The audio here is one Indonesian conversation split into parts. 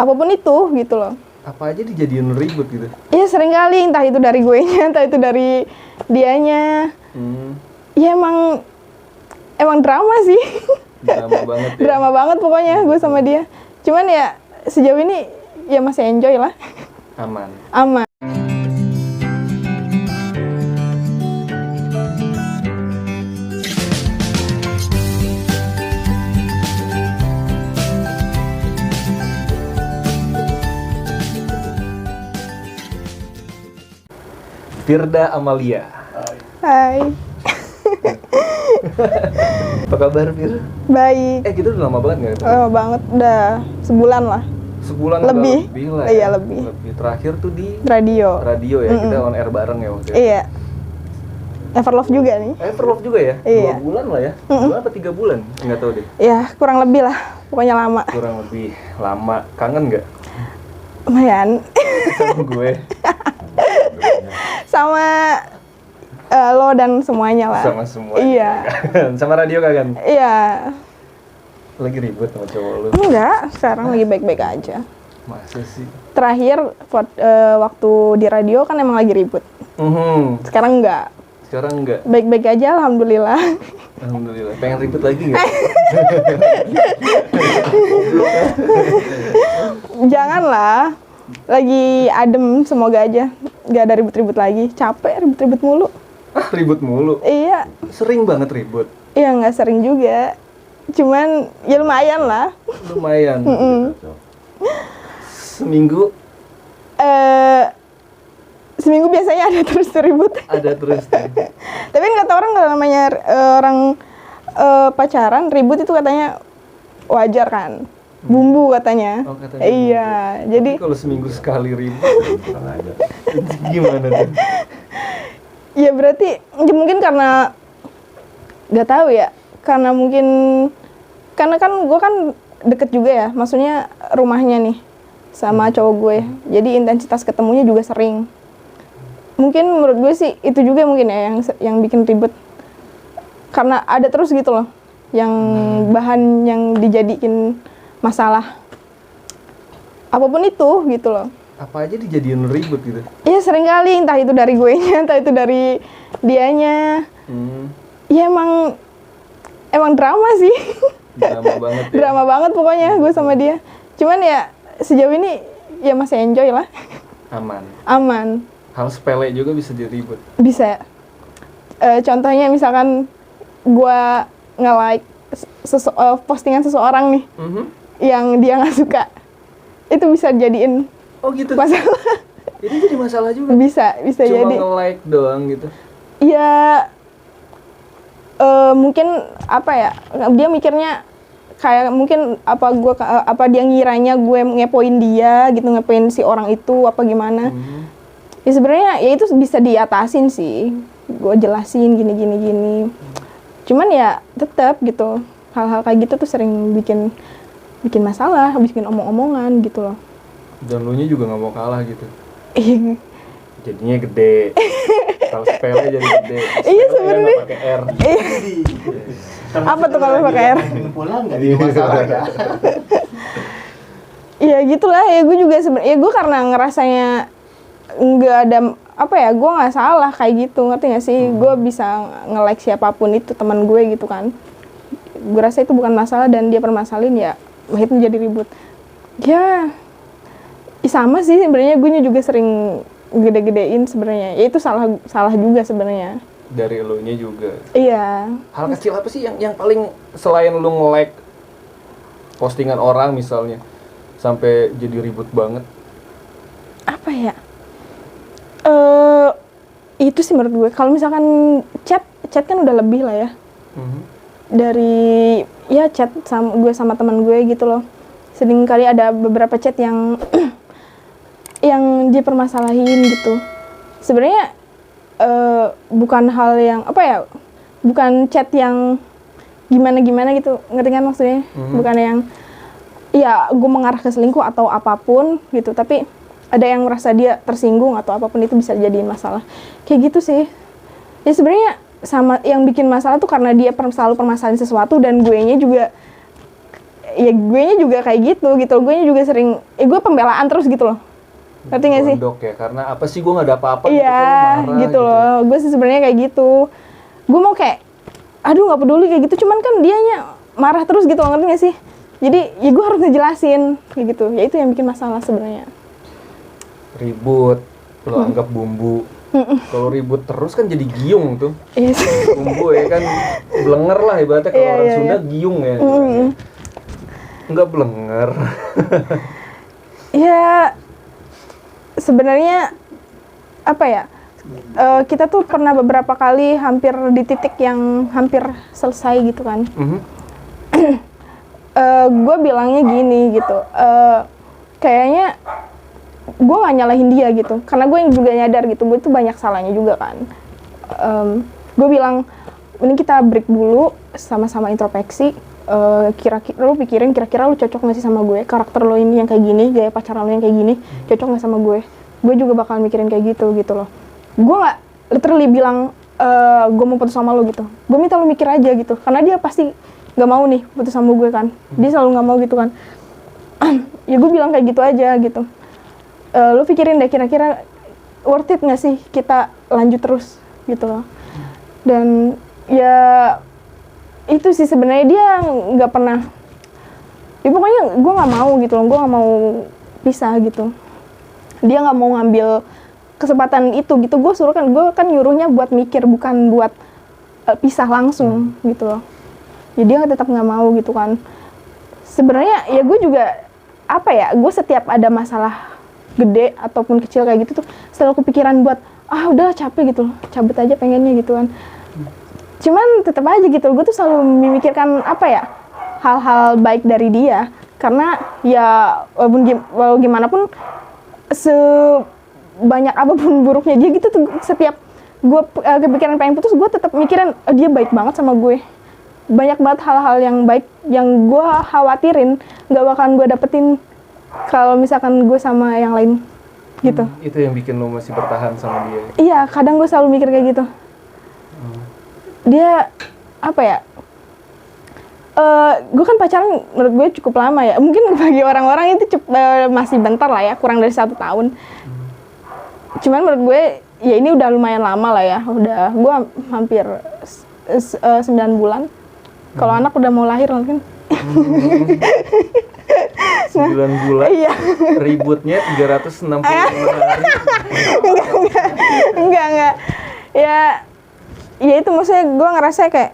apapun itu gitu loh. Apa aja dijadiin ribut gitu? Iya sering kali, entah itu dari gue nya, entah itu dari dianya. Ya emang drama sih. Drama banget ya? Drama banget pokoknya gue sama dia. Cuman ya sejauh ini ya masih enjoy lah. Aman. Firda Amalia. Hai. Apa kabar, Fir? Baik. Kita udah lama banget nggak ketemu? Lama banget, udah sebulan lah. Sebulan lebih lah ya? Iya, lebih. Terakhir tuh di radio ya. Kita on air bareng ya waktu itu. Iya. Everlove juga nih. Everlove juga ya? Iya. 2 bulan lah ya? 2 apa 3 bulan? Nggak tahu deh. Ya kurang lebih lah, pokoknya lama. Kurang lebih lama. Kangen nggak? Lumayan. Sama gue? Sama lo dan semuanya lah. Sama semua. Iya. Sama radio kan? Iya. Lagi ribut sama cowok lu? Enggak, sekarang lagi baik-baik aja. Masa sih? Terakhir waktu di radio kan emang lagi ribut. Sekarang enggak. Baik-baik aja, alhamdulillah. Alhamdulillah. Pengen ribut lagi nggak? Janganlah. Lagi adem, semoga aja. Nggak ada ribut-ribut lagi. Capek ribut-ribut mulu. Ribut mulu? Iya. Sering banget ribut? Iya, nggak sering juga. Cuman ya lumayan lah. Lumayan? Seminggu? Seminggu biasanya ada terus ribut. Ada terus. Tapi kan kata orang kalau namanya orang pacaran ribut itu katanya wajar kan, bumbu katanya. Oh, katanya iya bumbu. Jadi kalau seminggu sekali ribut gimana tuh? Ya berarti ya mungkin karena nggak tahu ya, karena kan gue kan deket juga ya, maksudnya rumahnya nih sama cowok gue, jadi intensitas ketemunya juga sering. Mungkin menurut gue sih itu juga mungkin ya yang bikin ribet, karena ada terus gitu loh yang bahan yang dijadiin masalah apapun itu gitu loh. Apa aja dijadiin ribut gitu? Iya sering kali, entah itu dari gue nya, entah itu dari dianya. Ya emang drama sih. Drama banget ya? Drama banget pokoknya gue sama dia. Cuman ya sejauh ini ya masih enjoy lah. Aman. Hal sepele juga bisa diribut? Bisa. Contohnya misalkan gue nge-like postingan seseorang nih, yang dia nggak suka, itu bisa jadiin masalah. Itu jadi masalah juga? Bisa cuma jadi. Cuma nge-like doang gitu? Iya. Mungkin apa ya, dia mikirnya kayak mungkin apa dia ngiranya gue ngepoin dia gitu, ngepoin si orang itu apa gimana. Ya sebenarnya ya itu bisa diatasin sih, gue jelasin gini. Cuman ya tetap gitu, hal-hal kayak gitu tuh sering bikin masalah, bikin omong-omongan gitu loh. Dan lu nya juga nggak mau kalah gitu? Iya. Jadinya gede. Kalau sepele jadi gede. Iya sebenarnya. Pakai R. Apa tuh kalau pakai R? Pulang nggak jadi masalah ya? Iya gitulah ya, gue juga sebenarnya. Ya gue karena ngerasanya nggak ada apa ya, gue nggak salah kayak gitu, ngerti nggak sih? Gue bisa nge-like siapapun itu teman gue gitu kan. Gue rasa itu bukan masalah dan dia permasalahin, ya itu jadi ribut. Ya sama sih sebenarnya, gue juga sering gede-gedein sebenarnya. Ya itu salah juga sebenarnya. Dari lo nya juga. Iya. Hal kecil apa sih yang paling, selain lo nge-like postingan orang misalnya sampai jadi ribut banget? Apa ya? Itu sih menurut gue. Kalau misalkan chat kan udah lebih lah ya. Dari ya chat gue sama teman gue gitu loh. Sering kali ada beberapa chat yang yang dipermasalahin gitu. Sebenarnya bukan hal yang apa ya, bukan chat yang gimana gitu, ngerti kan maksudnya? Bukan yang ya gue mengarah ke selingkuh atau apapun gitu, tapi ada yang merasa dia tersinggung atau apapun itu bisa jadi masalah kayak gitu sih. Ya sebenarnya sama yang bikin masalah tuh karena dia selalu permasalahin sesuatu dan gue nya juga ya gue nya juga kayak gitu gue nya juga sering gue pembelaan terus gitu loh, ngerti nggak sih? Gondok ya, karena apa sih gue nggak ada apa-apa Iya gitu, kok lu marah gitu loh, gue sih sebenarnya kayak gitu. Gue mau kayak aduh nggak peduli kayak gitu, cuman kan dianya marah terus gitu, ngerti nggak sih? Jadi ya gue harus ngejelasin kayak gitu, ya itu yang bikin masalah sebenarnya. Ribut lo anggap bumbu. Kalau ribut terus kan jadi giung tuh. Iya sih. Bumbu ya kan blenger lah ibaratnya, kalau Iya, orang iya, Sunda iya. giung ya. Enggak blenger. Ya sebenarnya apa ya, kita tuh pernah beberapa kali hampir di titik yang hampir selesai gitu kan. Gue bilangnya gini gitu, kayaknya gue nggak nyalahin dia gitu, karena gue juga nyadar gitu gue tuh banyak salahnya juga kan. Gue bilang ini kita break dulu, sama-sama introspeksi. Kira-kira lu pikirin kira-kira lu cocok nggak sih sama gue, karakter lo ini yang kayak gini, gaya pacaran lo yang kayak gini, cocok nggak sama gue juga bakal mikirin kayak gitu loh. Gue nggak literally bilang gue mau putus sama lo gitu, gue minta lo mikir aja gitu, karena dia pasti nggak mau nih putus sama gue kan, dia selalu nggak mau gitu kan. Ya gue bilang kayak gitu aja gitu, lo pikirin deh kira-kira worth it nggak sih kita lanjut terus gitu loh. Dan ya itu sih sebenarnya dia nggak pernah, ya pokoknya gue nggak mau gitu loh, gue nggak mau pisah gitu. Dia nggak mau ngambil kesempatan itu gitu, gue nyuruhnya buat mikir, bukan buat pisah langsung gitu loh. Ya dia tetap nggak mau gitu kan. Sebenarnya ya gue juga apa ya, gue setiap ada masalah gede ataupun kecil kayak gitu tuh selalu kepikiran buat udah capek gitu loh, cabut aja pengennya gitu kan. Cuman tetap aja gitu, gue tuh selalu memikirkan apa ya, hal-hal baik dari dia, karena ya walau gimana pun sebanyak apapun buruknya dia gitu tuh, setiap gue kepikiran pengen putus, gue tetap mikirin dia baik banget sama gue. Banyak banget hal-hal yang baik yang gue khawatirin nggak bakalan gue dapetin kalau misalkan gue sama yang lain gitu. Itu yang bikin lo masih bertahan sama dia. Iya, kadang gue selalu mikir kayak gitu. Dia apa ya, gue kan pacaran menurut gue cukup lama ya, mungkin bagi orang-orang itu masih bentar lah ya, kurang dari 1 tahun. Cuman menurut gue ya ini udah lumayan lama lah ya, udah gue hampir 9 bulan. Kalau anak udah mau lahir mungkin. 9 bulan, Iya. ributnya 365 hari. Enggak. Ya itu maksudnya gue ngerasa kayak,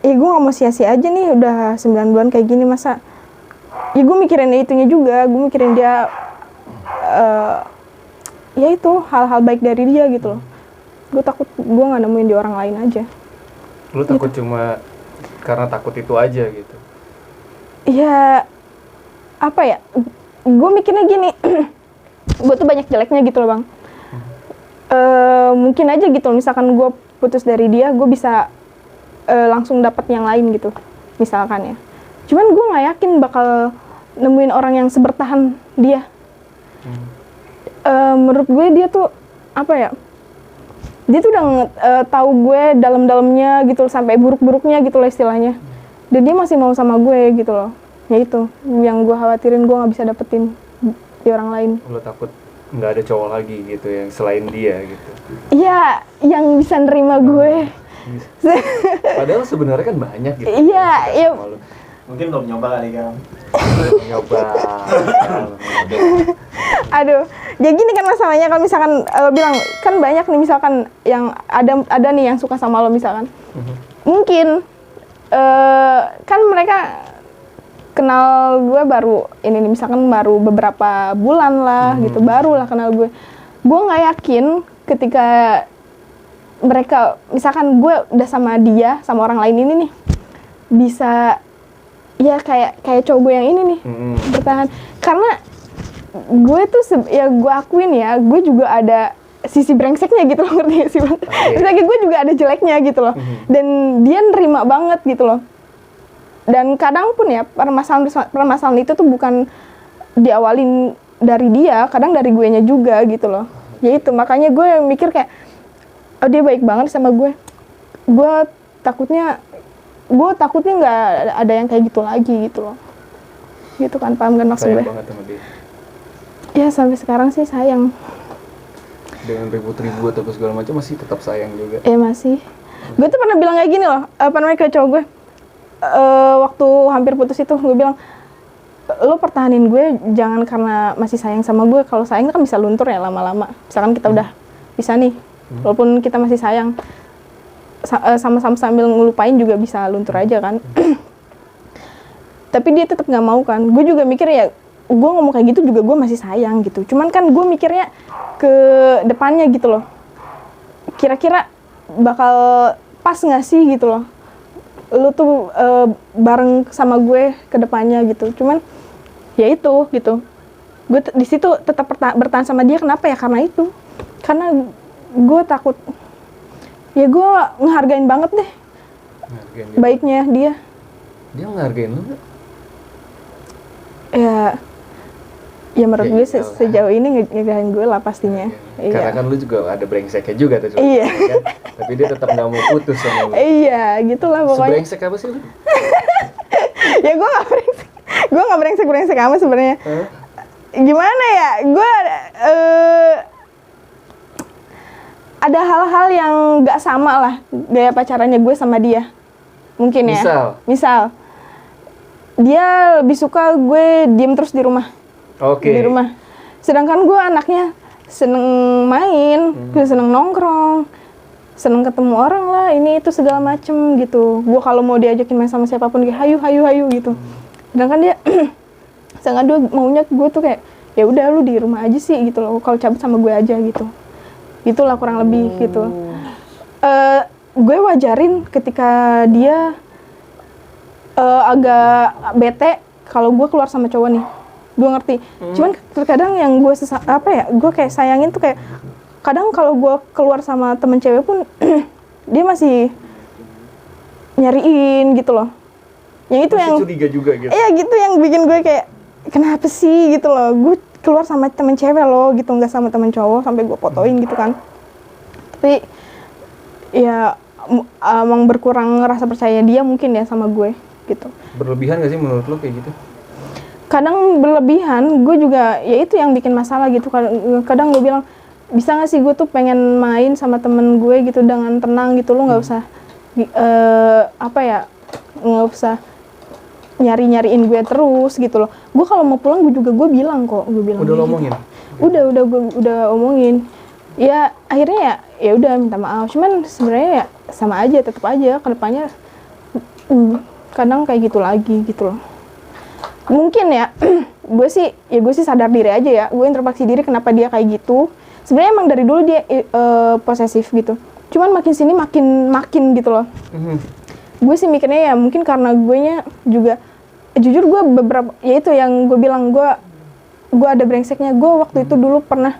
gue gak mau sia-sia aja nih udah 9 bulan kayak gini, masa. Ya gue mikirin itunya juga, gue mikirin dia, ya itu hal-hal baik dari dia gitu loh. Gue takut gue gak nemuin di orang lain aja. Lu takut cuma karena takut itu aja gitu? Ya apa ya, gue mikirnya gini, gue tuh banyak jeleknya gitu loh bang. Mungkin aja gitu misalkan gue putus dari dia, gue bisa langsung dapat yang lain gitu misalkan ya. Cuman gue nggak yakin bakal nemuin orang yang sebertahan dia. Menurut gue dia tuh apa ya, dia tuh udah tahu gue dalam-dalamnya gitu loh, sampai buruk-buruknya gitu loh istilahnya. Dan dia masih mau sama gue gitu loh. Ya itu yang gue khawatirin, gue nggak bisa dapetin di orang lain. Lo takut nggak ada cowok lagi gitu yang selain dia gitu? Iya, yang bisa nerima gue. Padahal sebenarnya kan banyak gitu. Iya, iya. Mungkin belum nyoba kali kan. Nyoba. Aduh, ya gini kan masalahnya, kalau misalkan lo bilang kan banyak nih misalkan yang ada nih yang suka sama lo misalkan. Mungkin kan mereka kenal gue baru ini nih, misalkan baru beberapa bulan lah gitu, baru lah kenal gue. Gue nggak yakin ketika mereka misalkan gue udah sama dia sama orang lain ini nih bisa ya kayak cowok gue yang ini nih bertahan. Karena gue tuh ya gue akuin ya, gue juga ada sisi brengseknya gitu loh, ngerti gak sih bang? Misalnya gue juga ada jeleknya gitu loh, dan dia nerima banget gitu loh. Dan kadang pun ya permasalahan itu tuh bukan diawalin dari dia, kadang dari guenya juga gitu loh. Ya itu makanya gue mikir kayak, oh dia baik banget sama gue. Gue takutnya nggak ada yang kayak gitu lagi gitu loh. gitu kan, paham kan maksud gue? Sayang banget sama dia. Ya sampai sekarang sih sayang. Dengan ribut-ribut atau segala macam masih tetap sayang juga. Masih. Gue tuh pernah bilang kayak gini loh, apa namanya, ke cowok gue. Waktu hampir putus itu, gue bilang, lo pertahanin gue jangan karena masih sayang sama gue. Kalau sayang kan bisa luntur ya lama-lama. Misalkan kita udah bisa nih, walaupun kita masih sayang, sama-sama sambil ngelupain juga bisa luntur aja kan. Tapi dia tetap nggak mau kan. Gue juga mikir ya, gue ngomong kayak gitu juga gue masih sayang gitu. Cuman kan gue mikirnya ke depannya gitu loh. Kira-kira bakal pas nggak sih gitu loh. Lu tuh bareng sama gue ke depannya gitu. Cuman ya itu gitu. Gue di situ tetap bertahan sama dia. Kenapa ya? Karena itu. Karena gue takut. Ya gue ngehargain banget deh baiknya dia. Dia ngehargain lu nggak? Ya menurut Ya, gue iyalah. sejauh ini ngegahin gue lah pastinya. Karena kan lu juga ada brengseknya juga tuh. Iya. Kan? Tapi dia tetap nggak mau putus sama lu. Iya, gitulah pokoknya. Sebrengsek apa sih lu? Ya gue nggak brengsek amat sebenarnya. Gimana ya? Gue ada hal-hal yang nggak sama lah gaya pacarannya gue sama dia. Mungkin ya. Misal dia lebih suka gue diem terus di rumah. Oke. Di rumah. Sedangkan gue anaknya seneng main, gue seneng nongkrong, seneng ketemu orang lah, ini itu segala macem gitu. Gue kalau mau diajakin main sama siapapun kayak hayu gitu. Sedangkan dia, dia maunya gue tuh kayak ya udah lu di rumah aja sih gitu loh. Kalau cabut sama gue aja gitu. Itulah kurang lebih gitu. Gue wajarin ketika dia agak bete kalau gue keluar sama cowok nih. Gue ngerti. Cuman terkadang yang gue gue kayak sayangin tuh kayak kadang kalau gue keluar sama temen cewek pun dia masih nyariin gitu loh. Yang itu masih yang curiga juga gitu. Iya gitu yang bikin gue kayak kenapa sih gitu loh. Gue keluar sama temen cewek loh gitu, nggak sama temen cowok, sampai gue fotoin gitu kan. Tapi ya emang berkurang rasa percaya dia mungkin ya sama gue gitu. Berlebihan gak sih menurut lo kayak gitu? Kadang berlebihan, gue juga ya itu yang bikin masalah gitu. Kadang gue bilang bisa nggak sih gue tuh pengen main sama temen gue gitu dengan tenang gitu, lo nggak usah nggak usah nyariin gue terus gitu loh. Gue kalau mau pulang gue bilang kok, gue bilang udah lo omongin? Udah omongin. Ya akhirnya ya udah minta maaf. Cuman sebenarnya ya sama aja, tetap aja kedepannya kadang kayak gitu lagi gitu loh. Mungkin ya gue sih sadar diri aja ya, gue introspeksi diri kenapa dia kayak gitu. Sebenarnya emang dari dulu dia posesif gitu, cuman makin sini makin gitu loh. Gue sih mikirnya ya mungkin karena gue nya juga jujur gue beberapa, ya itu yang gue bilang, gue ada brengseknya. Gue waktu itu dulu pernah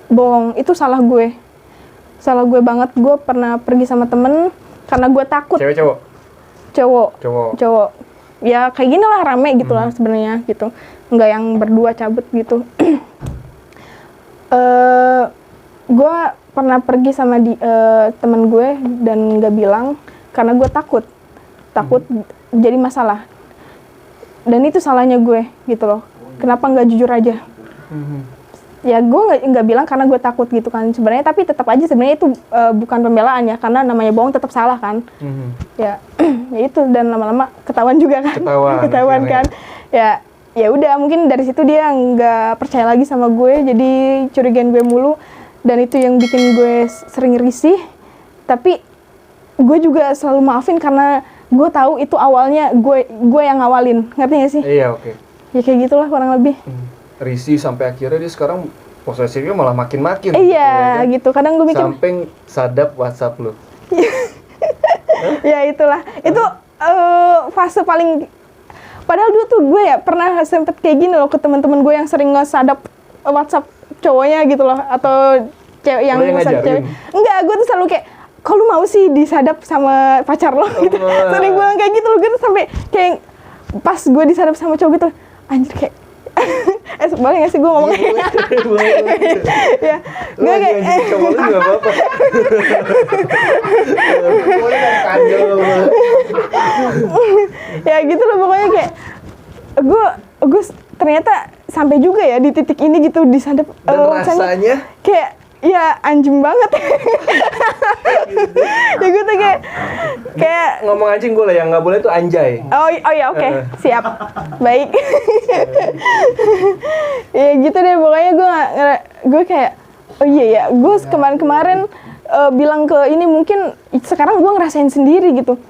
bohong, itu salah gue banget. Gue pernah pergi sama temen karena gue takut. Cewek Cowok. Ya kayak gini lah, rame gitu lah sebenarnya gitu, nggak yang berdua cabut gitu. Gue pernah pergi sama temen gue dan nggak bilang karena gue takut jadi masalah, dan itu salahnya gue gitu loh. Kenapa nggak jujur aja? Ya gue nggak bilang karena gue takut gitu kan sebenarnya, tapi tetap aja sebenarnya itu bukan pembelaan ya, karena namanya bohong tetap salah kan. Ya itu, dan lama-lama ketahuan juga kan. Ketahuan kan. Ya udah, mungkin dari situ dia nggak percaya lagi sama gue, jadi curigain gue mulu, dan itu yang bikin gue sering risih. Tapi gue juga selalu maafin karena gue tahu itu awalnya gue yang ngawalin, ngerti gak sih? Iya, oke. Ya kayak gitulah kurang lebih. Risih sampai akhirnya dia sekarang posesifnya malah makin. Iya gitu, kadang gue mikir sampai sadap WhatsApp lu. Ya itulah, itu fase paling. Padahal dulu tuh gue ya pernah sempet kayak gini loh ke teman-teman gue yang sering ngesadap WhatsApp cowoknya gitu loh, atau cewek yang ngesadap cewek. Enggak, gue tuh selalu kayak, kok lu mau sih disadap sama pacar lo gitu. Sering bilang kayak gitu loh, gue tuh sampai kayak pas gue disadap sama cowok gitu, anjir kayak boleh gak sih gue ngomong kayak ya, gue kayak cowok lu juga apa-apa. Ya gitu loh pokoknya, kayak gue gue ternyata sampai juga ya di titik ini gitu disandap. Dan rasanya kayak ya anjing banget. Ya gue tuh kayak ngomong anjing boleh, yang nggak boleh tuh anjay. oh ya oke. Siap, baik. Ya gitu deh pokoknya gue kayak oh iya ya gue kemarin bilang ke ini mungkin sekarang gue ngerasain sendiri gitu.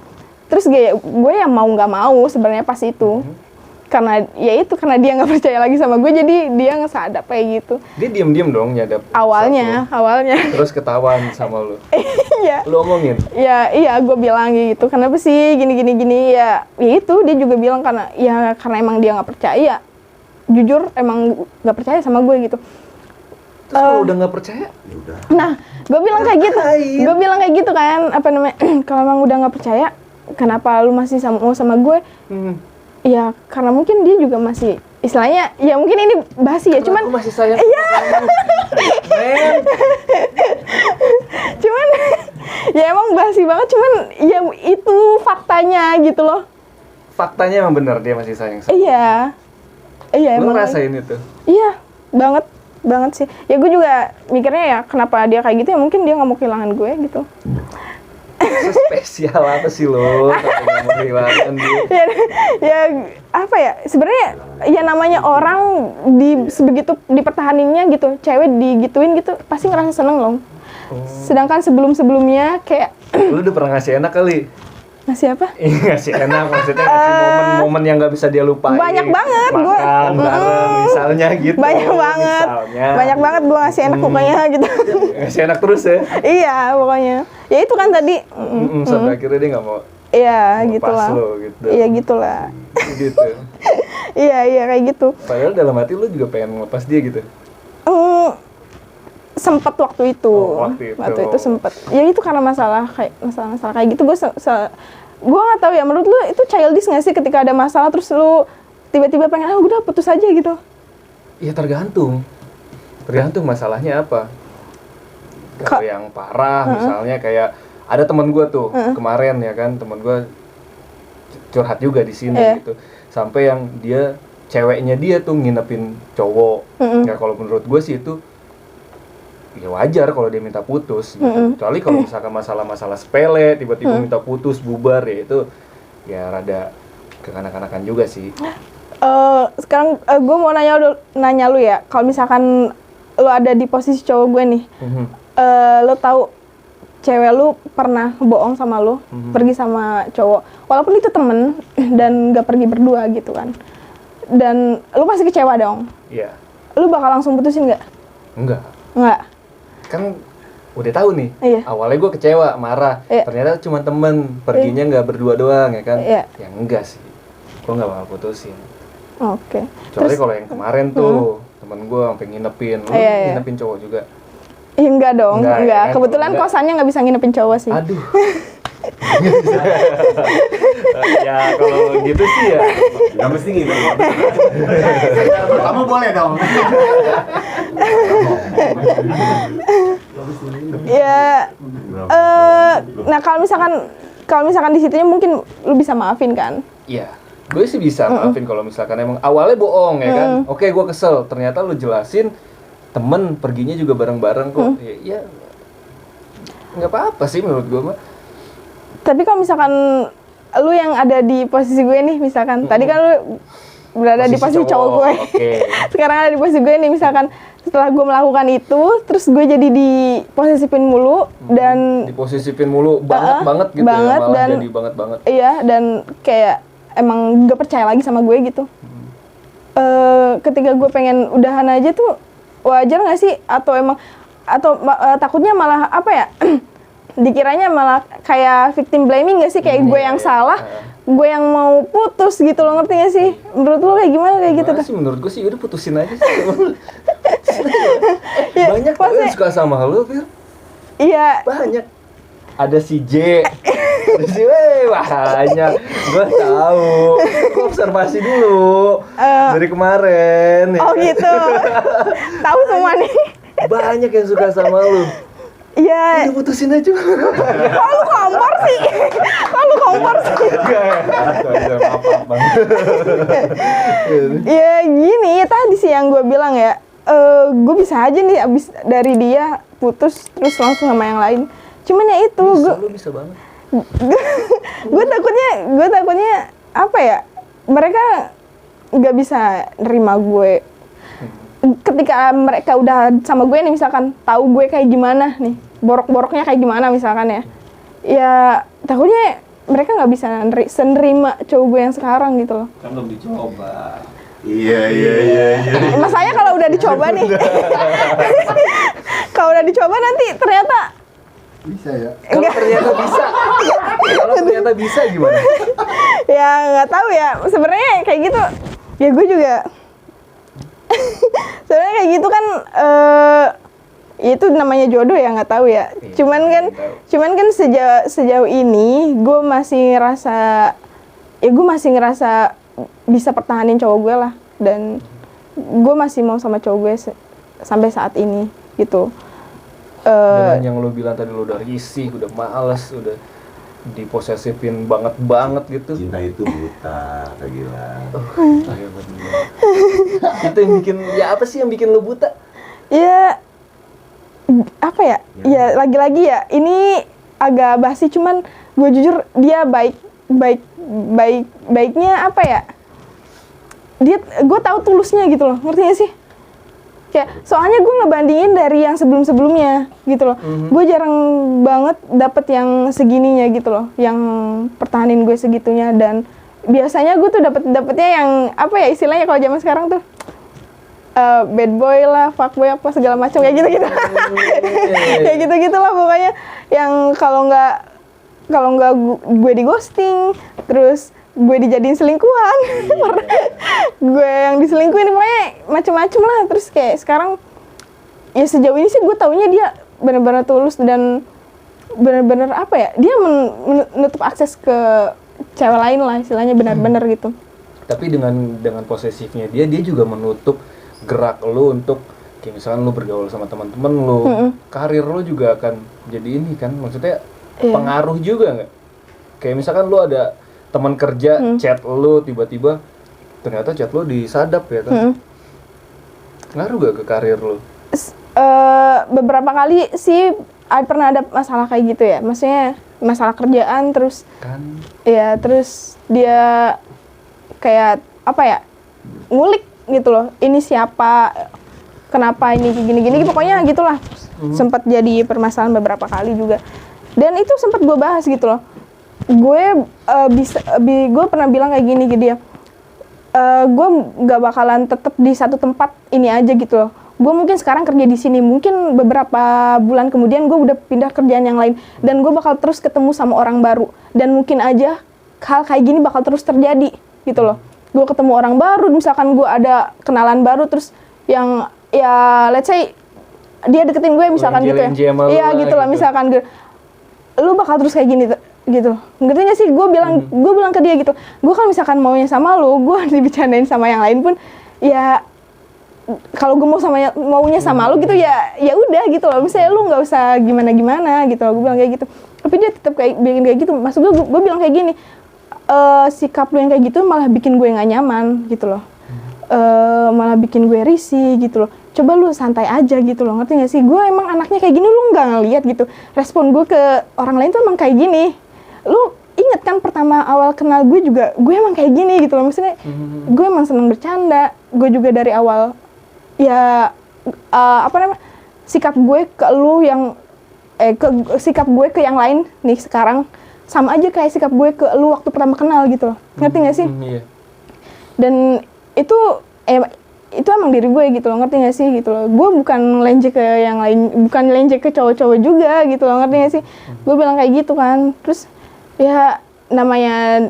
Terus gue yang mau nggak mau sebenarnya pas itu. Karena dia nggak percaya lagi sama gue, jadi dia ngesadap kayak gitu. Dia diem dong nyadap. Awalnya. Terus ketahuan sama lu. Iya. Lu omongin? Iya, gue bilang gitu. Kenapa sih gini ya itu dia juga bilang karena emang dia nggak percaya. Jujur emang nggak percaya sama gue gitu. Terus kalau udah nggak percaya? Nah, gue bilang kayak gitu kan, apa namanya? Kalau emang udah nggak percaya, kenapa lu masih mau sama gue? Ya karena mungkin dia juga masih istilahnya ya mungkin ini basi ya, cuman aku masih sayang iya. Cuman ya emang basi banget, cuman ya itu faktanya gitu loh. Faktanya emang bener dia masih sayang sama. Iya Lu emang ngerasain itu? iya banget sih ya. Gue juga mikirnya ya kenapa dia kayak gitu ya, mungkin dia nggak mau kehilangan gue gitu. Spesial apa sih lo sampai nggak mau kehilangan dia? ya apa ya sebenarnya ya namanya orang sebegitu dipertahaninnya gitu, cewek digituin gitu pasti ngerasa seneng loh. Sedangkan sebelumnya kayak lu udah pernah ngasih enak kali? ngasih apa? Ngasih enak maksudnya ngasih momen-momen yang nggak bisa dia lupain. Banyak banget gue makan bareng misalnya gitu. Banyak banget gue ngasih enak pokoknya gitu. Ngasih enak terus ya? Iya pokoknya ya itu kan tadi sampai akhirnya dia nggak mau. Iya gitulah. Gitu. Iya gitulah. Gitu. Iya kayak gitu. Padahal dalam hati lu juga pengen ngelepas dia gitu. Sempat waktu itu. Waktu itu sempat. Ya itu karena masalah kayak gitu. Gue nggak tahu ya, menurut lu itu childish nggak sih ketika ada masalah terus lu tiba-tiba pengen udah putus aja gitu? Ya tergantung masalahnya apa. Kalau yang parah misalnya kayak ada teman gue tuh kemarin ya kan, teman gue curhat juga di sini gitu, sampai yang ceweknya dia tuh nginepin cowok. Ya kalau menurut gue sih itu ya wajar kalau dia minta putus gitu. Kecuali kalau misalkan masalah-masalah sepele tiba-tiba minta putus bubar ya itu ya rada kekanak-kanakan juga sih. Sekarang gue mau nanya lu ya, kalau misalkan lu ada di posisi cowok gue nih, lu tahu cewek lu pernah bohong sama lu, pergi sama cowok, walaupun itu temen dan gak pergi berdua gitu kan, dan lu pasti kecewa dong. Iya. Lu bakal langsung putusin nggak? Enggak. Kan udah tahu nih. Iya. Awalnya gue kecewa, marah. Iya. Ternyata cuma temen, perginya nggak berdua doang ya kan? Iya. Ya enggak sih. Gue nggak bakal putusin. Oke. Kecuali kalau yang kemarin tuh temen gue sampai nginepin. Lu nginepin cowok juga? Iya enggak dong, enggak. Ya kan? Kebetulan kosannya nggak bisa nginepin cowok sih. Aduh. Ya kalau gitu sih ya. Gak mesti gitu. Kamu boleh dong. Ya, nah kalau misalkan di situnya mungkin lu bisa maafin kan? Iya, gue sih bisa maafin kalau misalkan emang awalnya bohong ya kan. Oke, gue kesel. Ternyata lu jelasin temen perginya juga bareng-bareng kok. Ya, nggak apa-apa sih menurut gue mah. Tapi kalau misalkan lu yang ada di posisi gue nih, misalkan tadi kan lu berada di posisi cowok gue. Sekarang ada di posisi gue nih, misalkan setelah gue melakukan itu, terus gue jadi diposisipin mulu dan diposisipin mulu banget gitu banget, ya, malah dan jadi banget. Iya, dan kayak emang gak percaya lagi sama gue gitu. Ketika gue pengen udahan aja tuh wajar nggak sih? Atau takutnya malah apa ya? Dikiranya malah kayak victim blaming gak sih, kayak gue yang salah, gue yang mau putus gitu loh, ngerti gak sih? Menurut lo kayak gimana kayak gitu tuh? Sih menurut gue sih udah putusin aja sih. Banyak tuh yang suka sama lo, Fir. Iya. Banyak. Ada si J, ada si banyak. Gue tahu. Gue observasi dulu dari kemarin. Oh gitu. Tahu semua nih. Banyak yang suka sama lo. Iya. Udah putusin aja. Kalau lu kompor sih. Maaf bang. Ya gini, tadi sih yang gue bilang ya, gue bisa aja nih abis dari dia putus terus langsung sama yang lain. Cuman ya itu, Lu bisa banget. gue takutnya apa ya? Mereka nggak bisa nerima gue. Ketika mereka udah sama gue nih misalkan, tahu gue kayak gimana nih, borok-boroknya kayak gimana misalkan ya. Ya takutnya mereka nggak bisa nerima cowok gue yang sekarang gitu loh. Kan belum dicoba. Iya. Masanya kalau udah dicoba nih, kalau udah dicoba nanti ternyata Bisa ya. Kalau ternyata bisa gimana? ya nggak tahu ya. Sebenarnya kayak gitu, ya gue juga. Sebenarnya kayak gitu kan, itu namanya jodoh ya, nggak tahu ya. Iya, Cuman kan sejauh ini gue masih ngerasa bisa pertahanin cowok gue lah, dan gue masih mau sama cowok gue sampai saat ini gitu. Dengan yang lu bilang tadi, lu udah risih, udah males, udah diposesifin banget gitu. Cinta itu buta, Kak Gilang. Itu yang bikin, ya apa sih yang bikin lu buta? Ya apa ya? Ya lagi-lagi ya, ini agak basi, cuman gue jujur dia baiknya apa ya? Gue tahu tulusnya gitu loh, ngerti gak sih? Kayak soalnya gue ngebandingin dari yang sebelumnya gitu loh. Gue jarang banget dapet yang segininya gitu loh, yang pertahanin gue segitunya. Dan biasanya gue tuh dapetnya yang apa ya istilahnya kalau zaman sekarang tuh, bad boy lah, fuck boy apa segala macam kayak gitu-gitu. Kayak gitu-gitu lah pokoknya, yang kalau nggak gue di ghosting, terus gue dijadiin selingkuhan. Gue yang diselingkuhin, pokoknya macem-macem lah. Terus kayak sekarang ya sejauh ini sih gue taunya dia benar-benar tulus dan benar-benar apa ya, dia menutup akses ke cewek lain lah istilahnya, benar-benar gitu. Tapi dengan posesifnya dia juga menutup gerak lu untuk kayak misalkan lu bergaul sama teman-teman lu, karir lu juga akan jadi ini kan, maksudnya pengaruh juga nggak? Kayak misalkan lu ada teman kerja chat lu, tiba-tiba ternyata chat lu disadap ya kan? Ngaruh gak ke karir lu? Beberapa kali sih pernah ada masalah kayak gitu ya, maksudnya masalah kerjaan, terus Kan ya terus dia kayak apa ya, ngulik gitu loh, ini siapa, kenapa ini gini-gini, pokoknya gitulah. Sempat jadi permasalahan beberapa kali juga, dan itu sempat gue bahas gitu loh. Gue pernah bilang kayak gini ke dia, gue nggak bakalan tetap di satu tempat ini aja gitu loh. Gue mungkin sekarang kerja di sini, mungkin beberapa bulan kemudian gue udah pindah kerjaan yang lain, dan gue bakal terus ketemu sama orang baru, dan mungkin aja hal kayak gini bakal terus terjadi gitu loh. Gue ketemu orang baru, misalkan gue ada kenalan baru, terus yang ya let's say dia deketin gue misalkan gitu ya, iya gitu lah, misalkan gue, lu bakal terus kayak gini gitu, ngerti gak sih? Gue bilang ke dia gitu, gue kan misalkan maunya sama lu, gue dibicarain sama yang lain pun ya, kalau gue maunya sama lu gitu ya udah gitu loh, misalnya lu nggak usah gimana gitu loh, gue bilang kayak gitu. Tapi dia tetap kayak bikin kayak gitu. Maksud gue bilang kayak gini, sikap lu yang kayak gitu malah bikin gue nggak nyaman gitu loh, malah bikin gue risih gitu loh. Coba lu santai aja gitu loh, ngerti gak sih? Gue emang anaknya kayak gini, lu nggak ngeliat gitu. Respon gue ke orang lain tuh emang kayak gini. Lu inget kan pertama awal kenal gue juga, gue emang kayak gini gitu loh. Maksudnya gue emang seneng bercanda. Gue juga dari awal ya sikap gue ke lu yang sikap gue ke yang lain nih sekarang sama aja kayak sikap gue ke lu waktu pertama kenal gitu loh. Ngerti gak sih? Iya. Dan itu emang diri gue gitu loh, ngerti gak sih gitu loh. Gue bukan lenjek ke yang lain, bukan lenjek ke cowok-cowok juga gitu loh, ngerti gak sih? Gue bilang kayak gitu kan. Terus ya namanya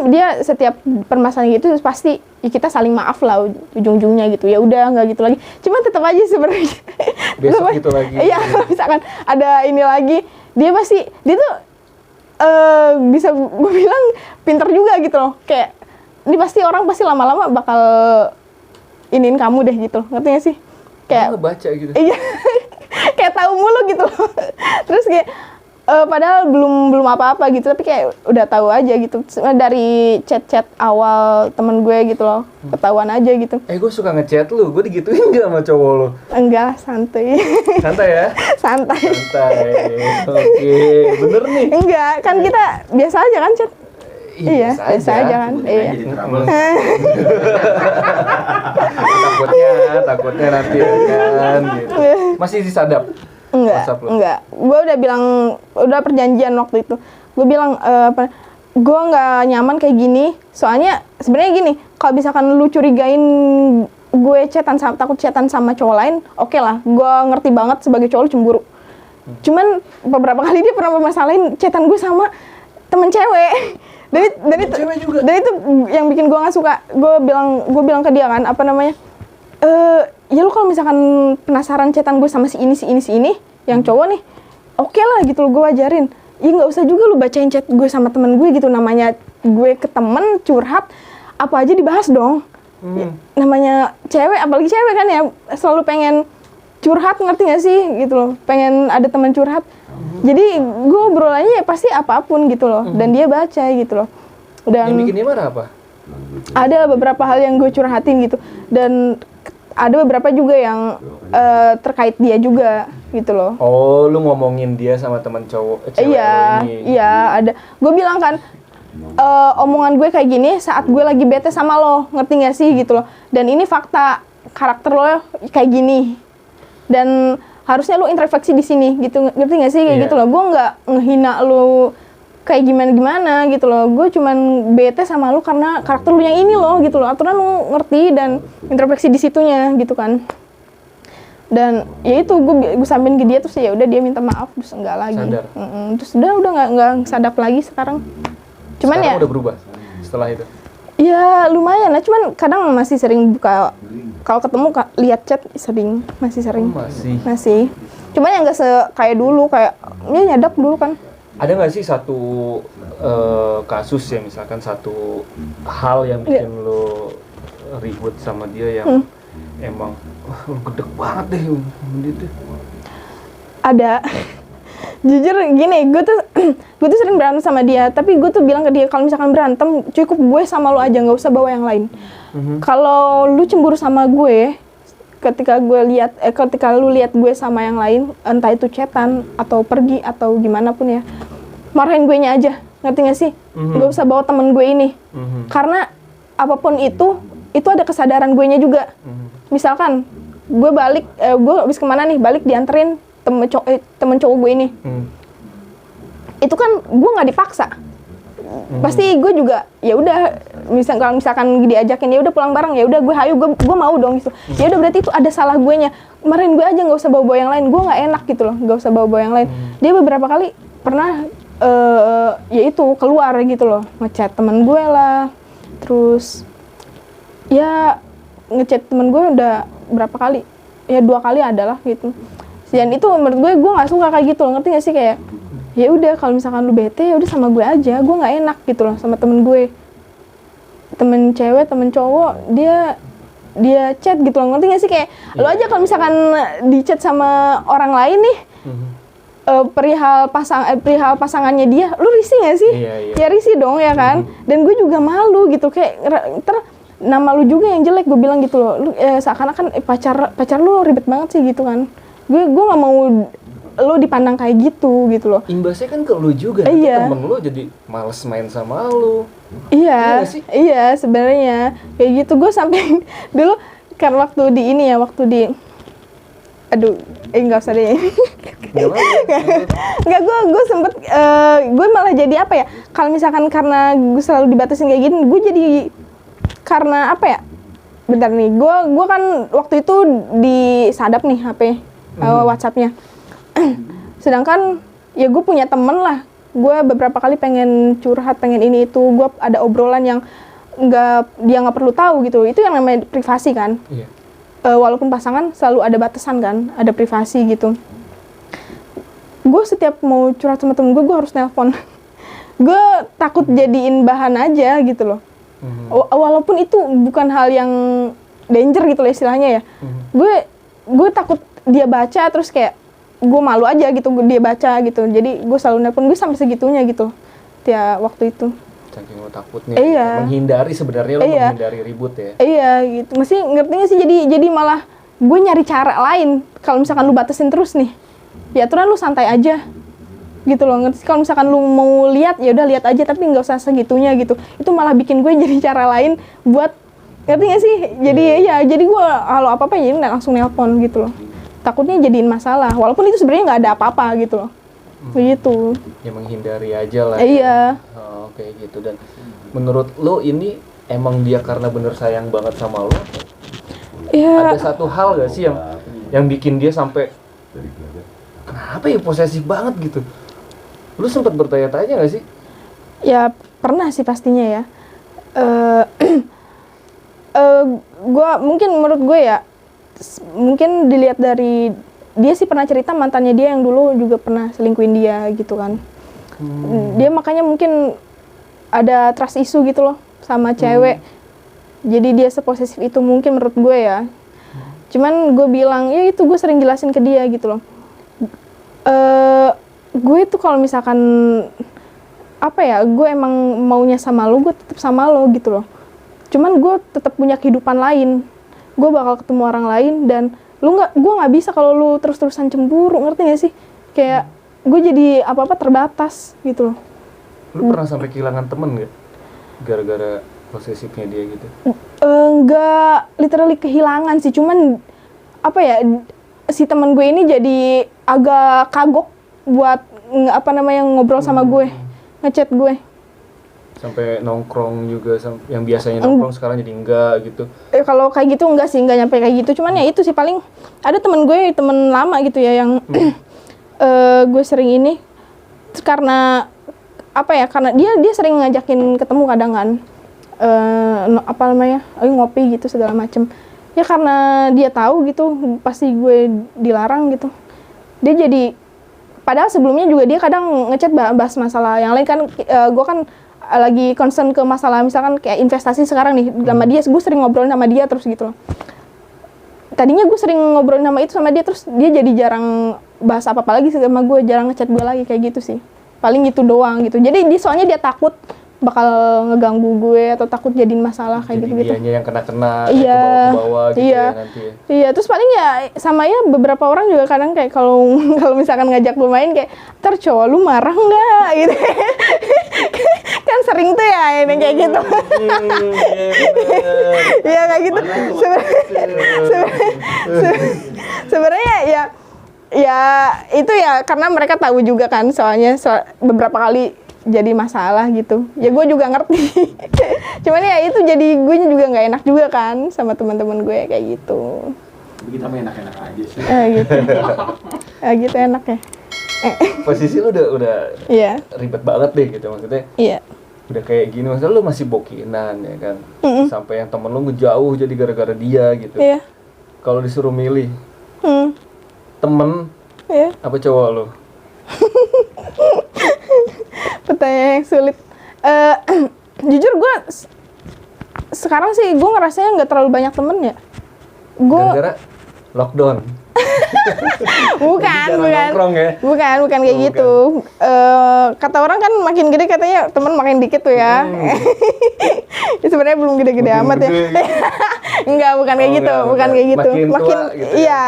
dia setiap permasalahan gitu pasti ya kita saling maaf lah ujung-ujungnya gitu. Ya udah nggak gitu lagi. Cuman tetap aja sebenarnya. Besok gitu lagi. Iya, misalkan ada ini lagi, dia tuh bisa gue bilang pinter juga gitu loh. Kayak ini pasti orang pasti lama-lama bakal iniin kamu deh gitu, ngerti gak sih? Kayak ngebaca gitu. Iya. kayak tahu mulu gitu. Terus kayak padahal belum apa-apa gitu, tapi kayak udah tahu aja gitu dari chat-chat awal temen gue gitu loh, ketahuan aja gitu. Gue suka ngechat lu, gue digituin nggak sama cowok lu? Enggak, santai. Santai ya? Santai. Santai. Oke, bener nih. Enggak, kan kita biasa aja kan chat. Iya, biasa aja kan. Iya. Jadi trouble. Takutnya nanti ya kan gitu. Masih disadap? WhatsApp lu? Enggak. Gue udah bilang, udah perjanjian waktu itu. Gue bilang, gue nggak nyaman kayak gini. Soalnya sebenarnya gini, kalau misalkan lu curigain gue takut chatan sama cowok lain, oke lah. Gue ngerti banget sebagai cowok lu cemburu. Cuman beberapa kali dia pernah bermasalahin chatan gue sama temen cewek. Dan itu yang bikin gue nggak suka. Gue bilang ke dia kan, apa namanya? Ya lu kalau misalkan penasaran chatan gue sama si ini, yang cowok nih, oke lah gitu, gue ajarin. Ya nggak usah juga lu bacain chat gue sama temen gue gitu, namanya gue ke temen curhat, apa aja dibahas dong. Ya, namanya cewek, apalagi cewek kan ya, selalu pengen curhat, ngerti gak sih gitu loh, pengen ada teman curhat. Jadi gue obrolannya ya pasti apapun gitu loh, dan dia baca gitu loh. Dan yang bikin dia marah apa? ada beberapa hal yang gue curhatin gitu, dan ada beberapa juga yang terkait dia juga gitu loh. Oh, lu ngomongin dia sama teman cowok cewek Iya, lo ini? iya ada. Gue bilang kan, omongan gue kayak gini saat gue lagi bete sama lo, ngerti gak sih gitu loh. Dan ini fakta, karakter lo kayak gini. Dan harusnya lo introspeksi di sini gitu, ngerti gak sih kayak gitu loh. Gue nggak ngehina lo kayak gimana gitu loh. Gue cuman bete sama lo karena karakter lo yang ini loh gitu loh. Aturan lo ngerti dan introspeksi di situnya gitu kan. Dan ya itu gue sampein ke dia, terus ya udah dia minta maaf, terus enggak lagi. Sadar. Terus udah nggak sadap lagi sekarang. Cuman sekarang ya udah berubah setelah itu? ya lumayan lah, cuman kadang masih sering buka, kalau ketemu lihat chat masih sering. Masih. Cuman yang nggak kayak dulu, kayak ya nyadap dulu kan. Ada nggak sih satu kasus ya, misalkan satu hal yang bikin lo ribut sama dia yang emang lu gedek banget deh gitu? Ada. Jujur gini, gue tuh sering berantem sama dia, tapi gue tuh bilang ke dia kalau misalkan berantem cukup gue sama lo aja, nggak usah bawa yang lain. Kalau lu cemburu sama gue, ketika lu lihat gue sama yang lain, entah itu chatan atau pergi atau gimana pun ya, marahin gue nya aja, ngerti gak sih? Nggak usah bawa temen gue ini, karena apapun itu ada kesadaran gue nya juga. Misalkan gue balik, gue habis kemana nih, balik dianterin temen cowok gue ini, itu kan gue nggak dipaksa. Pasti gue juga ya udah, kalau misalkan diajakin ya udah pulang bareng, ya udah gue mau dong gitu. Ya udah berarti itu ada salah gue nya. Kemarin gue aja nggak usah bawa yang lain, gue nggak enak gitu loh, nggak usah bawa yang lain. Dia beberapa kali pernah ya itu keluar gitu loh, ngechat temen gue lah, terus ya ngechat temen gue udah berapa kali, ya 2 kali adalah gitu. Dan itu menurut gue nggak suka kayak gitu loh, ngerti gak sih? Kayak ya udah kalau misalkan lu bete ya udah sama gue aja, gue nggak enak gitu loh sama temen gue, temen cewek temen cowok, dia chat gitu loh, ngerti gak sih? Kayak lu aja kalau misalkan di chat sama orang lain nih, perihal pasangannya dia, lu risih gak sih? Ya risih dong ya kan. Dan gue juga malu gitu, kayak nama lu juga yang jelek, gue bilang gitu loh, lu seakan-akan pacar lu ribet banget sih gitu kan. Gue nggak mau lo dipandang kayak gitu loh. Imbasnya kan ke lu juga, iya. Temen lu jadi males main sama lu. Iya sebenarnya kayak gitu. Gue sampai dulu kan waktu di nggak usah deh. Nggak, gue sempet gue malah jadi apa ya, kalau misalkan karena gue selalu dibatasin kayak gini, gue jadi karena apa ya, bentar nih, gue kan waktu itu disadap nih HP WhatsApp-nya. Sedangkan ya gue punya temen lah, gue beberapa kali pengen curhat, pengen ini itu, gue ada obrolan yang dia nggak perlu tahu gitu. Itu yang namanya privasi kan. Walaupun pasangan selalu ada batasan kan, ada privasi gitu. Gue setiap mau curhat sama temen gue harus nelpon. Gue takut jadiin bahan aja gitu loh. Walaupun itu bukan hal yang danger gitu loh istilahnya ya. Gue takut dia baca terus kayak gue malu aja gitu dia baca gitu, jadi gue selalu nelpon, gue sampai segitunya gitu tiap waktu itu. Saking lo takutnya, Iya. menghindari sebenarnya lo Iya. menghindari ribut ya. Iya gitu, mesti ngerti nggak sih, jadi malah gue nyari cara lain. Kalau misalkan lu batasin terus nih, ya aturan lu santai aja gitu loh, ngerti? Kalau misalkan lu mau lihat ya udah lihat aja, tapi nggak usah segitunya gitu. Itu malah bikin gue jadi cara lain buat, ngerti nggak sih? Jadi ya jadi gue kalau apa apa jadi langsung nelpon gitu loh. Takutnya jadiin masalah, walaupun itu sebenarnya nggak ada apa-apa gitu loh. Begitu. Ya menghindari aja lah. Iya. Ya. Oh, kayak gitu. Dan menurut lo ini emang dia karena bener sayang banget sama lo? Iya. Ada satu hal gak sih yang bikin dia sampai kenapa ya posesif banget gitu? Lu sempat bertanya-tanya gak sih? Ya pernah sih pastinya ya. Menurut gue ya, mungkin dilihat dari dia sih pernah cerita mantannya dia yang dulu juga pernah selingkuhin dia gitu kan. Dia makanya mungkin ada trust issue gitu loh sama cewek. Jadi dia seposesif itu mungkin menurut gue ya. Cuman gue bilang ya itu gue sering jelasin ke dia gitu loh. Gue tuh kalau misalkan apa ya, gue emang maunya sama lo, gue tetap sama lo gitu loh. Cuman gue tetap punya kehidupan lain. Gue bakal ketemu orang lain dan gue nggak bisa kalau lu terus-terusan cemburu, ngerti gak sih? Kayak gue jadi apa-apa terbatas gitu loh. Lu pernah sampai kehilangan temen gak? Gara-gara posesifnya dia gitu? Enggak literally kehilangan sih, cuman apa ya, si teman gue ini jadi agak kagok buat ngobrol sama gue, ngechat gue. Sampai nongkrong juga, yang biasanya nongkrong sekarang jadi enggak gitu. Kalau kayak gitu enggak sih, enggak nyampe kayak gitu. Cuman ya itu sih, paling ada temen lama gitu ya yang gue sering ini karena apa ya, karena dia sering ngajakin ketemu kadang kan, ngopi gitu segala macem. Ya karena dia tahu gitu pasti gue dilarang gitu, dia jadi, padahal sebelumnya juga dia kadang ngechat bahas masalah yang lain kan. Gue kan lagi concern ke masalah misalkan kayak investasi sekarang nih sama dia, gue sering ngobrolin sama dia terus gitu loh. Tadinya gue sering ngobrolin sama dia, terus dia jadi jarang bahas apa-apa lagi sama gue, jarang ngechat gue lagi kayak gitu sih. Paling gitu doang gitu. Jadi soalnya dia takut bakal ngeganggu gue atau takut jadiin masalah kayak gitu-gitu. Jadi dianya yang kena-kena, Iya, ke bawah gitu iya, ya nanti ya. Iya, terus paling ya sama ya beberapa orang juga kadang kayak kalau misalkan ngajak gue main kayak, "Ntar cowok lu marah nggak?" gitu. Kan sering tuh ya ini kayak gitu. Iya kayak gitu. Sebenarnya ya itu ya karena mereka tahu juga kan, soalnya beberapa kali jadi masalah gitu. Ya gue juga ngerti. Cuman ya itu jadi gue juga nggak enak juga kan sama teman-teman gue kayak gitu. Kita mah enak-enak aja sih. Gitu. Gitu enak ya. Posisi lu udah Iya. ribet banget deh gitu, maksudnya. Iya. Udah kayak gini, maksudnya lu masih bokinan ya kan. Sampai yang temen lu ngejauh jadi gara-gara dia gitu. Iya. Kalau disuruh milih temen Iya. apa cowok lu? Pertanyaan yang sulit. Jujur gue sekarang sih gue ngerasanya nggak terlalu banyak temen ya. Gara-gara lockdown. Bukan nongkrong ya? bukan kayak gitu. Kata orang kan makin gede katanya temen makin dikit tuh ya. Ya sebenarnya belum gede-gede amat ya. Enggak, bukan kayak gitu, bukan kayak gitu. Makin tua gitu ya? Iya.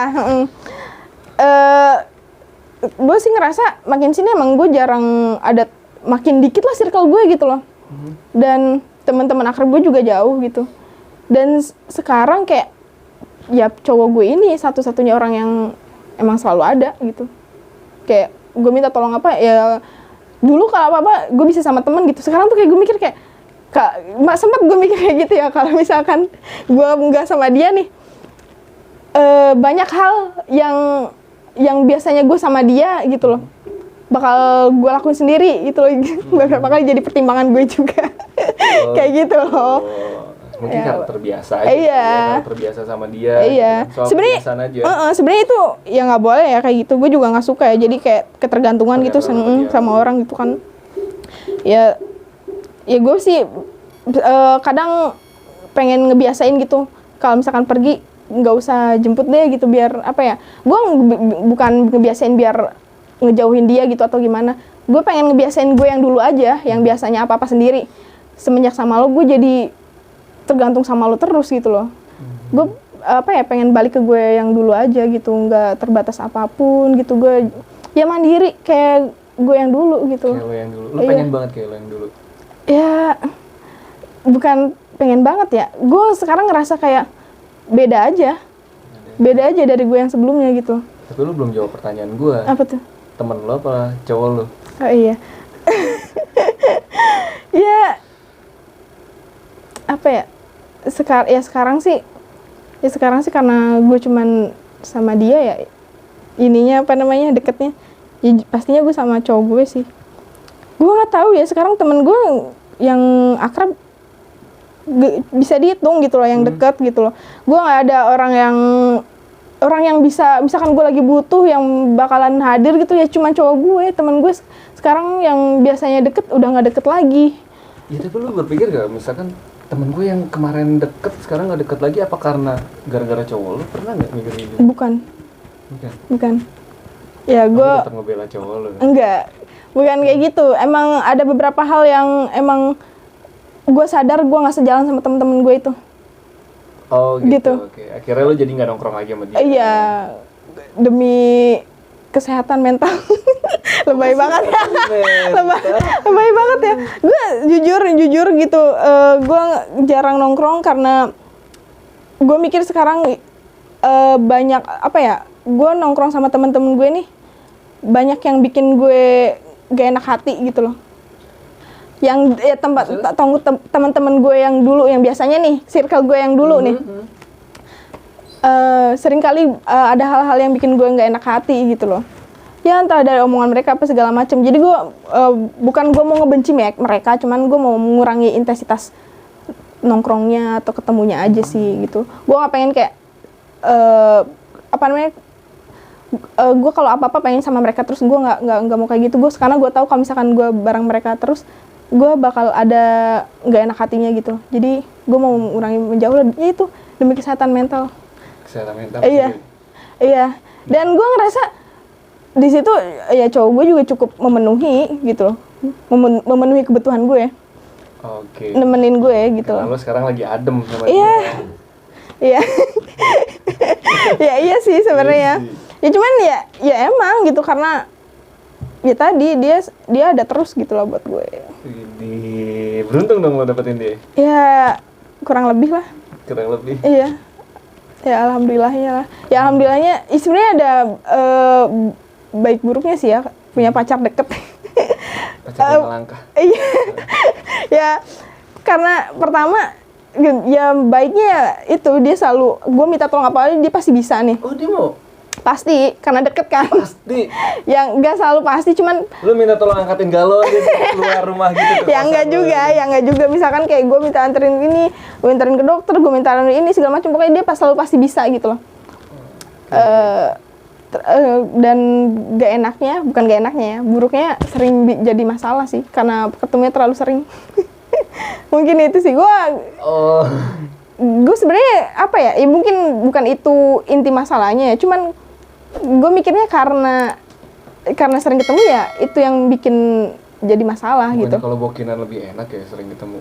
Gue sih ngerasa makin sini emang gue jarang ada, makin dikit lah circle gue gitu loh. Dan teman-teman akrab gue juga jauh gitu. Dan sekarang kayak ya cowok gue ini satu-satunya orang yang emang selalu ada gitu. Kayak gue minta tolong apa ya, dulu kalau apa-apa gue bisa sama temen gitu. Sekarang tuh kayak gue mikir kayak sempat gue mikir kayak gitu ya, kalau misalkan gue nggak sama dia nih, banyak hal yang biasanya gue sama dia gitu loh bakal gue lakuin sendiri gitu loh. Beberapa kali jadi pertimbangan gue juga. Kayak gitu loh. Mungkin karena terbiasa aja. Iya. Karena terbiasa sama dia. Iya. Gitu kan. Soal Sebenarnya kebiasaan aja. sebenarnya itu ya nggak boleh ya kayak gitu. Gue juga nggak suka ya. Jadi kayak ketergantungan gitu sama orang gitu kan. Ya gue sih kadang pengen ngebiasain gitu. Kalau misalkan pergi nggak usah jemput deh gitu, biar apa ya, gue bukan ngebiasain biar ngejauhin dia gitu atau gimana. Gue pengen ngebiasain gue yang dulu aja, yang biasanya apa-apa sendiri. Semenjak sama lo, gue jadi tergantung sama lo terus gitu loh. Gue apa ya, pengen balik ke gue yang dulu aja gitu, nggak terbatas apapun gitu. Gue ya mandiri kayak gue yang dulu gitu. Kayak lo yang dulu. Lo pengen banget kayak lo yang dulu. Ya bukan pengen banget ya. Gue sekarang ngerasa kayak beda aja dari gue yang sebelumnya gitu. Tapi lo belum jawab pertanyaan gue. Apa tuh? Temen lo apa cowok lo? Oh iya. Ya apa ya? Sekarang sih karena gue cuman sama dia ya, ininya apa namanya, deketnya ya, pastinya gue sama cowok gue sih. Gue nggak tahu ya, sekarang temen gue yang akrab bisa dihitung gitu loh, yang deket gitu loh. Gue nggak ada orang yang bisa, misalkan gue lagi butuh yang bakalan hadir gitu ya, cuma cowok gue. Temen gue sekarang yang biasanya deket udah nggak deket lagi. Ya tapi lu berpikir gak, misalkan temen gue yang kemarin deket sekarang gak deket lagi, apa karena gara-gara cowok? Lu pernah gak mikir gitu? Bukan. Ya gue tetap ngebela cowok lu. enggak, bukan kayak gitu. Emang ada beberapa hal yang emang gue sadar gue nggak sejalan sama temen-temen gue itu. Oh gitu. Gitu. Oke. Akhirnya lu jadi nggak nongkrong lagi sama dia. Iya, demi kesehatan mental. Lebay banget ya. Lebay banget ya. Gue jujur gitu, gue jarang nongkrong karena gue mikir sekarang banyak apa ya, gue nongkrong sama temen-temen gue nih banyak yang bikin gue gak enak hati gitu loh. Yang ya teman-teman gue yang dulu, yang biasanya nih circle gue yang dulu nih, sering kali ada hal-hal yang bikin gue nggak enak hati gitu loh. Ya entah dari omongan mereka apa segala macam. Jadi gue bukan gue mau ngebenci mereka, cuman gue mau mengurangi intensitas nongkrongnya atau ketemunya aja sih gitu. Gue nggak pengen kayak apa namanya, gue kalau apa-apa pengen sama mereka terus, gue nggak mau kayak gitu. Gue karena gue tahu kalau misalkan gue bareng mereka terus, gue bakal ada nggak enak hatinya gitu. Jadi gue mau mengurangi, menjauh lah, ya itu demi kesehatan mental. Kesehatan mental. Iya. Dan gue ngerasa di situ ya cowok gue juga cukup memenuhi gitu loh, memenuhi kebutuhan gue. Oke. Nemenin gue gitu. Karena lo sekarang lagi adem sama Iya. dia. Iya. Iya sih sebenarnya. Ya cuman ya emang gitu, karena ya tadi dia ada terus gitu loh buat gue. Beruntung dong lo dapetin dia. Ya kurang lebih lah. Kurang lebih. Iya. Ya alhamdulillahnya lah. Ya alhamdulillahnya sebenarnya ada baik buruknya sih ya punya pacar deket. Pacar yang melangkah. Iya. Ya karena pertama ya baiknya itu dia selalu, gue minta tolong apa aja dia pasti bisa nih. Oh dia mau? Pasti, karena deket kan. Pasti. Yang nggak selalu pasti, cuman lu minta tolong angkatin galon gitu keluar rumah gitu. ya enggak juga, misalkan kayak gue minta anterin ini, gue anterin ke dokter, gue minta anterin ini segala macam, pokoknya dia selalu pasti bisa gitu loh. Dan bukan gak enaknya ya, buruknya sering jadi masalah sih karena ketemunya terlalu sering. Mungkin itu sih gue sebenarnya apa ya, mungkin bukan itu inti masalahnya ya, cuman gue mikirnya karena sering ketemu ya itu yang bikin jadi masalah. Bukannya gitu. Kalau bokinan lebih enak ya sering ketemu.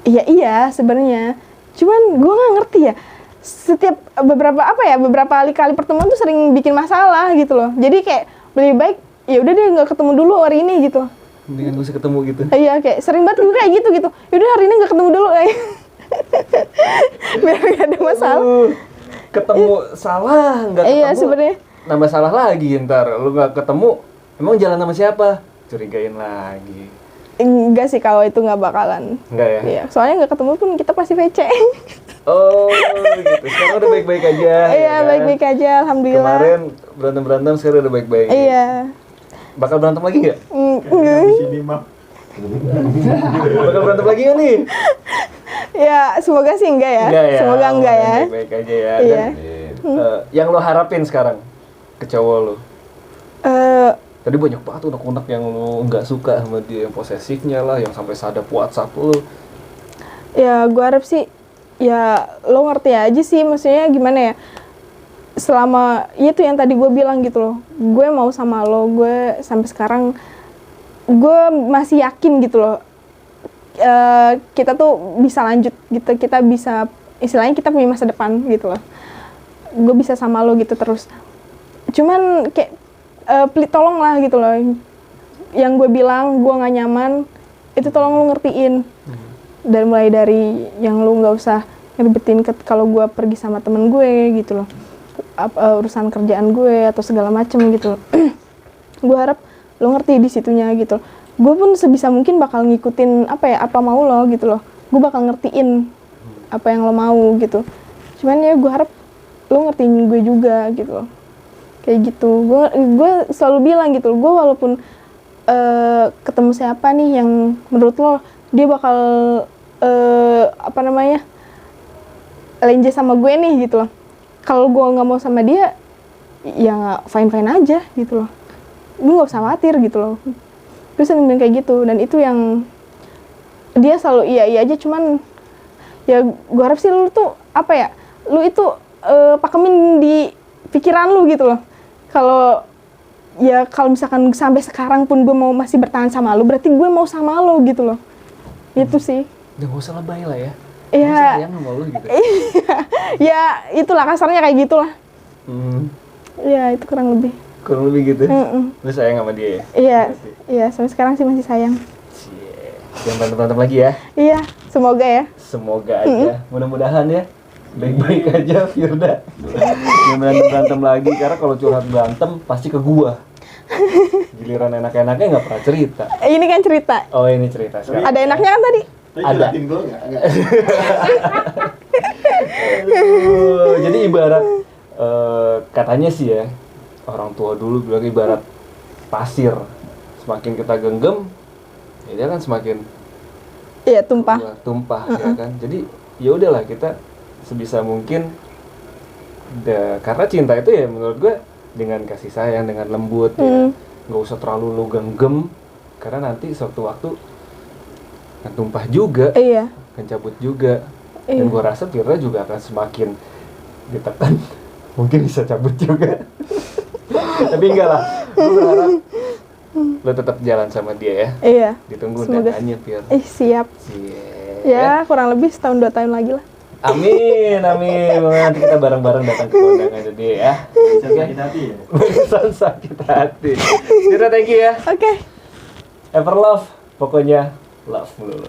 Iya sebenarnya, cuman gue nggak ngerti ya, setiap beberapa kali pertemuan tuh sering bikin masalah gitu loh. Jadi kayak lebih baik ya udah deh nggak ketemu dulu hari ini gitu. Mendingan gue ketemu gitu. Iya kayak sering banget gue kayak gitu. Yaudah hari ini nggak ketemu dulu biar nggak ada masalah. Ketemu salah nggak ketemu. Iya sebenarnya. Nambah salah lagi ntar. Lu nggak ketemu, emang jalan sama siapa? Curigain lagi. Enggak sih kalau itu nggak bakalan. Enggak ya? Iya, soalnya nggak ketemu pun kita pasti VC. Oh gitu. Sekarang udah baik-baik aja. Iya kan? baik-baik aja, alhamdulillah. Kemarin berantem sekarang udah baik-baik. Iya. Bakal berantem lagi nggak? Enggak. Di sini mah. Bakal berantem lagi nggak nih? Ya semoga sih enggak ya. Semoga enggak ya. Baik-baik aja ya. Iya. Dan, yang lo harapin sekarang ke cowok lo? Tadi banyak banget unek-unek yang lo nggak suka sama dia, yang posesifnya lah, yang sampai sadap WhatsApp lo. Ya gue harap sih ya lo ngerti aja sih, maksudnya gimana ya, selama itu yang tadi gue bilang gitu loh, gue mau sama lo, gue sampai sekarang gue masih yakin gitu loh, kita tuh bisa lanjut gitu, kita bisa, istilahnya kita punya masa depan gitu loh, gue bisa sama lo gitu terus. Cuman kayak tolong lah gitu loh, yang gue bilang gue nggak nyaman itu tolong lo ngertiin. Dan mulai dari yang lo nggak usah ngeribetin kalau gue pergi sama temen gue gitu loh, urusan kerjaan gue atau segala macem gitu loh. Gue harap lo ngerti di situnya gitu loh. Gue pun sebisa mungkin bakal ngikutin apa mau lo gitu loh, gue bakal ngertiin apa yang lo mau gitu. Cuman ya gue harap lo ngertiin gue juga gitu loh, kayak gitu. Gue selalu bilang gitu loh, gue walaupun ketemu siapa nih yang menurut lo dia bakal lenje sama gue nih gitu loh, kalau gue nggak mau sama dia ya fine aja gitu loh, gue nggak usah khawatir gitu loh. Gue sering bilang kayak gitu, dan itu yang dia selalu iya aja. Cuman ya gue harap sih lu tuh lu itu pakemin di pikiran lu gitu loh, kalau misalkan sampai sekarang pun gue mau masih bertahan sama lu, berarti gue mau sama lu gitu loh. Itu sih. Udah gak usah lebay lah ya. Iya. Sayang sama lu gitu. Ya itulah kasarnya kayak gitulah. Ya itu kurang lebih. Kurang lebih gitu. Lu sayang sama dia ya? Iya. Iya, sampai sekarang sih masih sayang. Jangan berantem lagi ya. Iya, semoga ya. Semoga aja. Mudah-mudahan ya. Baik-baik aja Firda. Jangan berantem lagi, karena kalau curhat berantem pasti ke gua. Giliran enak-enaknya nggak pernah cerita. Ini kan cerita. Oh, ini cerita sekarang. Ada enaknya kan tadi? Ada. Gue nggak. Jadi ibarat katanya sih ya, orang tua dulu bilang ibarat pasir, semakin kita genggam ya dia kan semakin tumpah ya kan. Jadi ya udahlah, kita sebisa mungkin karena cinta itu ya menurut gue dengan kasih sayang, dengan lembut ya, nggak usah terlalu lu genggam, karena nanti suatu waktu akan tumpah juga, akan cabut juga. Dan gue rasa Firda juga akan semakin ditekan mungkin bisa cabut juga. Tapi enggak lah, gue berharap lo tetap jalan sama dia ya. Iya. Ditunggu Semoga. undangannya, Fir. Siap. Ya, kurang lebih setahun 2 tahun lagi lah. Amin. Nanti kita bareng-bareng datang ke kondangan dia ya. Sakit hati ya? Barisan sakit hati. Firda, thank you ya. Oke. Ever love, pokoknya love mulu.